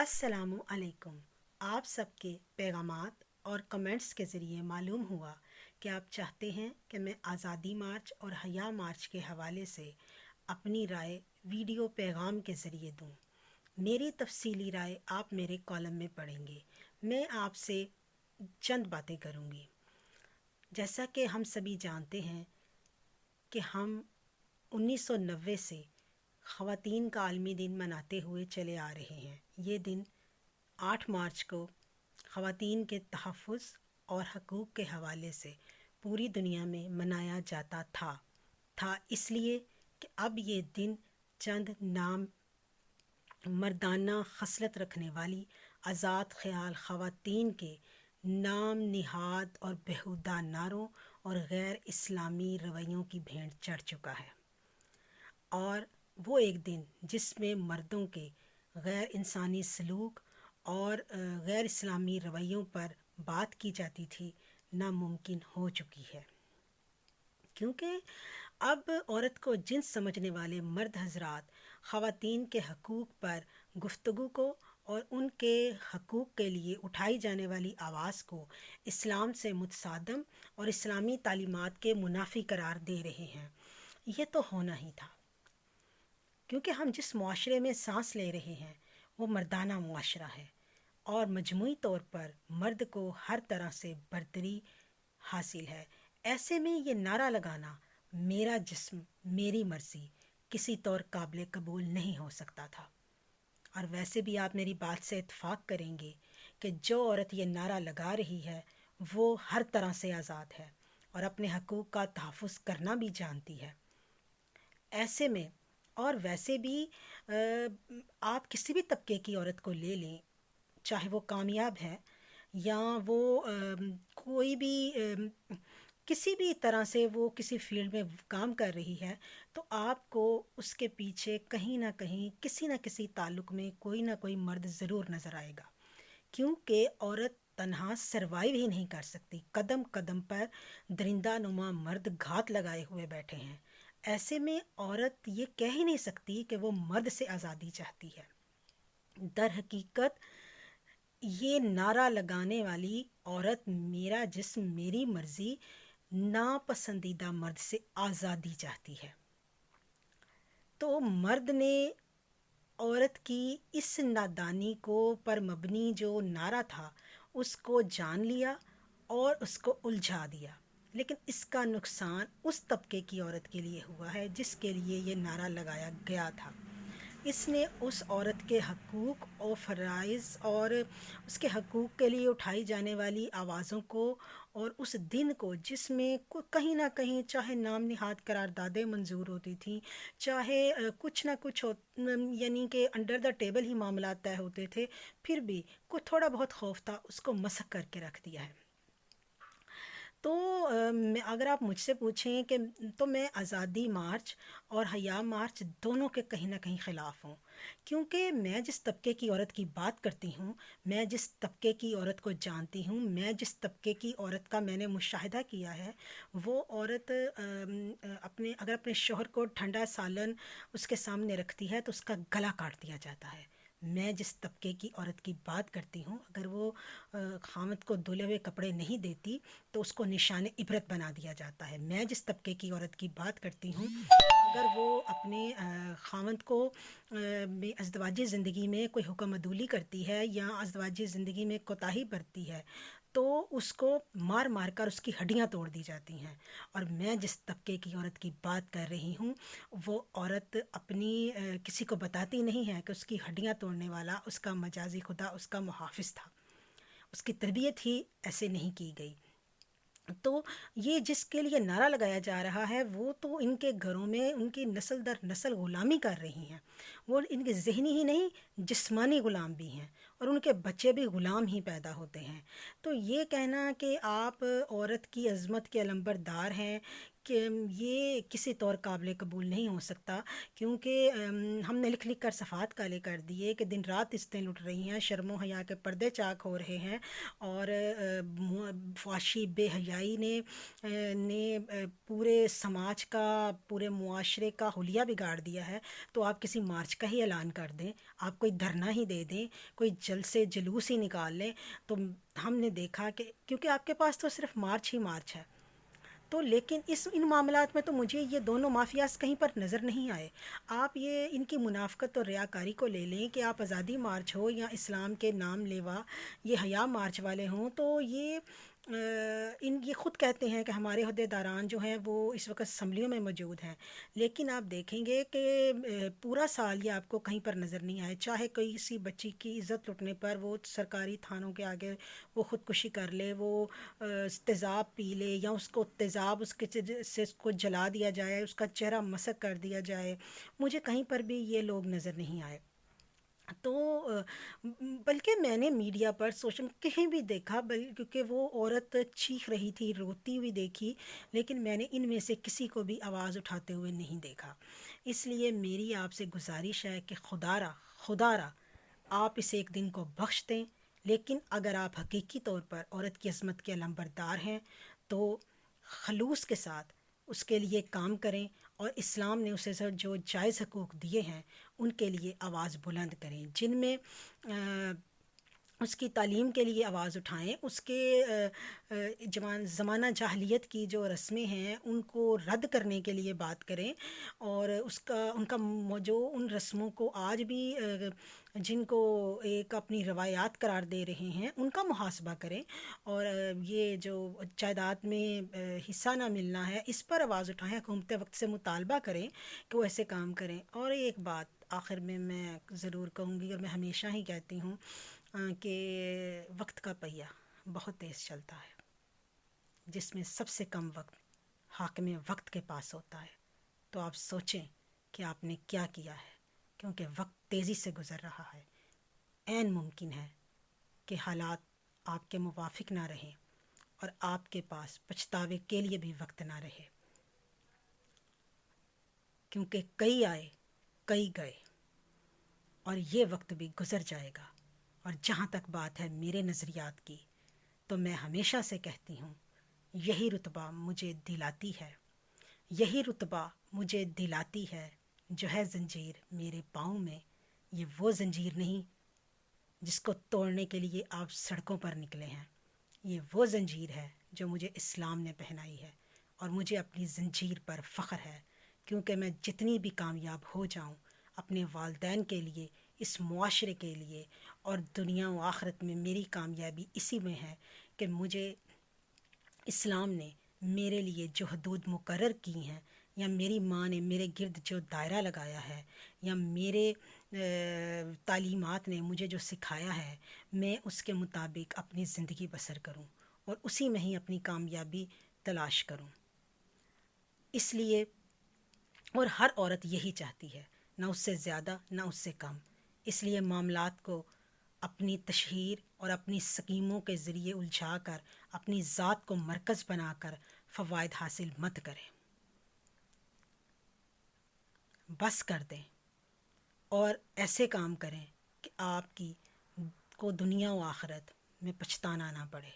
अस्सलामु अलैकुम। आप सबके पैगामात और कमेंट्स के ज़रिए मालूम हुआ कि आप चाहते हैं कि मैं आज़ादी मार्च और हया मार्च के हवाले से अपनी राय वीडियो पैगाम के ज़रिए दूं। मेरी तफसीली राय आप मेरे कॉलम में पढ़ेंगे। मैं आपसे चंद बातें करूंगी। जैसा कि हम सभी जानते हैं कि हम 1990 से ख़वातीन का आलमी दिन मनाते हुए चले आ रहे हैं। ये दिन 8 मार्च को ख़वातीन के तहफ़्फ़ुज़ और हकूक़ के हवाले से पूरी दुनिया में मनाया जाता था इसलिए कि अब ये दिन चंद नाम मर्दाना खसलत रखने वाली आज़ाद ख़याल ख़वातीन के नाम निहाद और बेहुदा नारों और गैर इस्लामी रवैयों की भेंट चढ़ चुका है। और वो एक दिन जिसमें मर्दों के गैर इंसानी सलूक और गैर इस्लामी रवैयों पर बात की जाती थी नामुमकिन हो चुकी है, क्योंकि अब औरत को जिन्स समझने वाले मर्द हजरात ख़वातीन के हकूक़ पर गुफ्तगू को और उनके हकूक़ के लिए उठाई जाने वाली आवाज़ को इस्लाम से मुतसादम और इस्लामी तालीमात के मुनाफी करार दे रहे हैं। ये तो होना ही था, क्योंकि हम जिस मुआशरे में सांस ले रहे हैं वो मर्दाना मुआशरा है और मजमूई तौर पर मर्द को हर तरह से बर्तरी हासिल है। ऐसे में ये नारा लगाना मेरा जिस्म मेरी मर्ज़ी किसी तौर काबिल कबूल नहीं हो सकता था। और वैसे भी आप मेरी बात से इत्फाक करेंगे कि जो औरत ये नारा लगा रही है वो हर तरह से आज़ाद है और अपने हकूक़ का तहफ़्फ़ुज़ करना भी जानती है। ऐसे में और वैसे भी आप किसी भी तबके की औरत को ले लें, चाहे वो कामयाब है या वो कोई भी किसी भी तरह से वो किसी फील्ड में काम कर रही है, तो आपको उसके पीछे कहीं ना कहीं किसी न किसी ताल्लुक़ में कोई ना कोई मर्द ज़रूर नज़र आएगा, क्योंकि औरत तन्हा सरवाइव ही नहीं कर सकती। कदम कदम पर दरिंदा नुमा मर्द घात लगाए हुए बैठे हैं। ऐसे में औरत ये कह ही नहीं सकती कि वो मर्द से आज़ादी चाहती है। दर हकीकत ये नारा लगाने वाली औरत मेरा जिस्म मेरी मर्ज़ी नापसंदीदा मर्द से आज़ादी चाहती है। तो मर्द ने औरत की इस नादानी को पर मबनी जो नारा था उसको जान लिया और उसको उलझा दिया, लेकिन इसका नुकसान उस तबके की औरत के लिए हुआ है जिसके लिए ये नारा लगाया गया था। इसने उस औरत के हकूक़ और फ़राइज़ और उसके हकूक़ के लिए उठाई जाने वाली आवाज़ों को और उस दिन को जिसमें कहीं ना कहीं चाहे नाम निहाद करारदादें मंजूर होती थी, चाहे कुछ ना कुछ यानी कि अंडर द टेबल ही मामला तय होते थे, फिर भी कुछ थोड़ा बहुत खौफ था, उसको मसक करके रख दिया है। तो अगर आप मुझसे पूछें कि तो मैं आज़ादी मार्च और हया मार्च दोनों के कहीं ना कहीं ख़िलाफ़ हूँ, क्योंकि मैं जिस तबके की औरत की बात करती हूँ, मैं जिस तबके की औरत को जानती हूँ, मैं जिस तबके की औरत का मैंने मुशाहिदा किया है, वो औरत अगर अपने शौहर को ठंडा सालन उसके सामने रखती है तो उसका गला काट दिया जाता है। मैं जिस तबके की औरत की बात करती हूँ, अगर वो खामद को धुले हुए कपड़े नहीं देती तो उसको निशान इबरत बना दिया जाता है। मैं जिस तबके की औरत की बात करती हूँ, अगर वो अपने खामद को अज़दवाजी ज़िंदगी में कोई हुक्म अदूली करती है या अज़दवाजी ज़िंदगी में कोताही बरतती है तो उसको मार मार कर उसकी हड्डियाँ तोड़ दी जाती हैं। और मैं जिस तबके की औरत की बात कर रही हूँ वो औरत अपनी किसी को बताती नहीं है कि उसकी हड्डियाँ तोड़ने वाला उसका मजाजी खुदा उसका मुहाफ़िज़ था। उसकी तरबियत ही ऐसे नहीं की गई। तो ये जिसके लिए नारा लगाया जा रहा है वो तो इनके घरों में उनकी नस्ल दर नस्ल ग़ुलामी कर रही हैं। वो इनके ज़हनी ही नहीं जिस्मानी ग़ुलाम भी हैं और उनके बच्चे भी ग़ुलाम ही पैदा होते हैं। तो ये कहना कि आप औरत की अज़मत के अलंबरदार हैं کہ یہ کسی طور قابل قبول نہیں ہو سکتا، کیونکہ ہم نے لکھ لکھ کر صفحات کالے کر دیے کہ دن رات قسطیں لٹ رہی ہیں، شرم و حیا کے پردے چاک ہو رہے ہیں، اور فحاشی بے حیائی نے پورے سماج کا، پورے معاشرے کا حلیہ بگاڑ دیا ہے۔ تو آپ کسی مارچ کا ہی اعلان کر دیں، آپ کوئی دھرنا ہی دے دیں، کوئی جلسے جلوس ہی نکال لیں۔ تو ہم نے دیکھا کہ کیونکہ آپ کے پاس تو صرف مارچ ہی مارچ ہے، تو لیکن ان معاملات میں تو مجھے یہ دونوں مافیاز کہیں پر نظر نہیں آئے۔ آپ یہ ان کی منافقت اور ریاکاری کو لے لیں کہ آپ آزادی مارچ ہو یا اسلام کے نام لیوا یہ حیا مارچ والے ہوں، تو یہ یہ خود کہتے ہیں کہ ہمارے عہدیداران جو ہیں وہ اس وقت اسمبلیوں میں موجود ہیں، لیکن آپ دیکھیں گے کہ پورا سال یہ آپ کو کہیں پر نظر نہیں آئے، چاہے کوئی کسی بچی کی عزت لٹنے پر وہ سرکاری تھانوں کے آگے وہ خودکشی کر لے، وہ تیزاب پی لے، یا اس کو تیزاب اس کے سے اس کو جلا دیا جائے، اس کا چہرہ مسخ کر دیا جائے، مجھے کہیں پر بھی یہ لوگ نظر نہیں آئے۔ تو بلکہ میں نے میڈیا پر سوشل کہیں بھی دیکھا، کیونکہ وہ عورت چیخ رہی تھی، روتی ہوئی دیکھی، لیکن میں نے ان میں سے کسی کو بھی آواز اٹھاتے ہوئے نہیں دیکھا۔ اس لیے میری آپ سے گزارش ہے کہ خدا را آپ اس ایک دن کو بخش دیں، لیکن اگر آپ حقیقی طور پر عورت کی عظمت کے علمبردار ہیں تو خلوص کے ساتھ اس کے لیے کام کریں، اور اسلام نے اسے جو جائز حقوق دیے ہیں ان کے لیے آواز بلند کریں، جن میں اس کی تعلیم کے لیے آواز اٹھائیں، اس کے زمانہ جاہلیت کی جو رسمیں ہیں ان کو رد کرنے کے لیے بات کریں، اور ان کا جو ان رسموں کو آج بھی جن کو ایک اپنی روایات قرار دے رہے ہیں ان کا محاسبہ کریں، اور یہ جو جائیداد میں حصہ نہ ملنا ہے اس پر آواز اٹھائیں، حکومت وقت سے مطالبہ کریں کہ وہ ایسے کام کریں۔ اور ایک بات آخر میں ضرور کہوں گی، اور میں ہمیشہ ہی کہتی ہوں کہ وقت کا پہیہ بہت تیز چلتا ہے، جس میں سب سے کم وقت حاکم وقت کے پاس ہوتا ہے۔ تو آپ سوچیں کہ آپ نے کیا کیا ہے، کیونکہ وقت تیزی سے گزر رہا ہے، عین ممکن ہے کہ حالات آپ کے موافق نہ رہیں اور آپ کے پاس پچھتاوے کے لیے بھی وقت نہ رہے، کیونکہ کئی آئے کئی گئے اور یہ وقت بھی گزر جائے گا۔ اور جہاں تک بات ہے میرے نظریات کی، تو میں ہمیشہ سے کہتی ہوں یہی رتبہ مجھے دلاتی ہے، یہی رتبہ مجھے دلاتی ہے جو ہے زنجیر میرے پاؤں میں، یہ وہ زنجیر نہیں جس کو توڑنے کے لیے آپ سڑکوں پر نکلے ہیں، یہ وہ زنجیر ہے جو مجھے اسلام نے پہنائی ہے، اور مجھے اپنی زنجیر پر فخر ہے، کیونکہ میں جتنی بھی کامیاب ہو جاؤں اپنے والدین کے لیے، اس معاشرے کے لیے، اور دنیا و آخرت میں میری کامیابی اسی میں ہے کہ مجھے اسلام نے میرے لیے جو حدود مقرر کی ہیں، یا میری ماں نے میرے گرد جو دائرہ لگایا ہے، یا میرے تعلیمات نے مجھے جو سکھایا ہے، میں اس کے مطابق اپنی زندگی بسر کروں اور اسی میں ہی اپنی کامیابی تلاش کروں۔ اس لیے، اور ہر عورت یہی چاہتی ہے، نہ اس سے زیادہ نہ اس سے کم، اس لیے معاملات کو اپنی تشہیر اور اپنی سکیموں کے ذریعے الجھا کر اپنی ذات کو مرکز بنا کر فوائد حاصل مت کریں، بس کر دیں اور ایسے کام کریں کہ آپ کو دنیا و آخرت میں پچھتانا نہ پڑے۔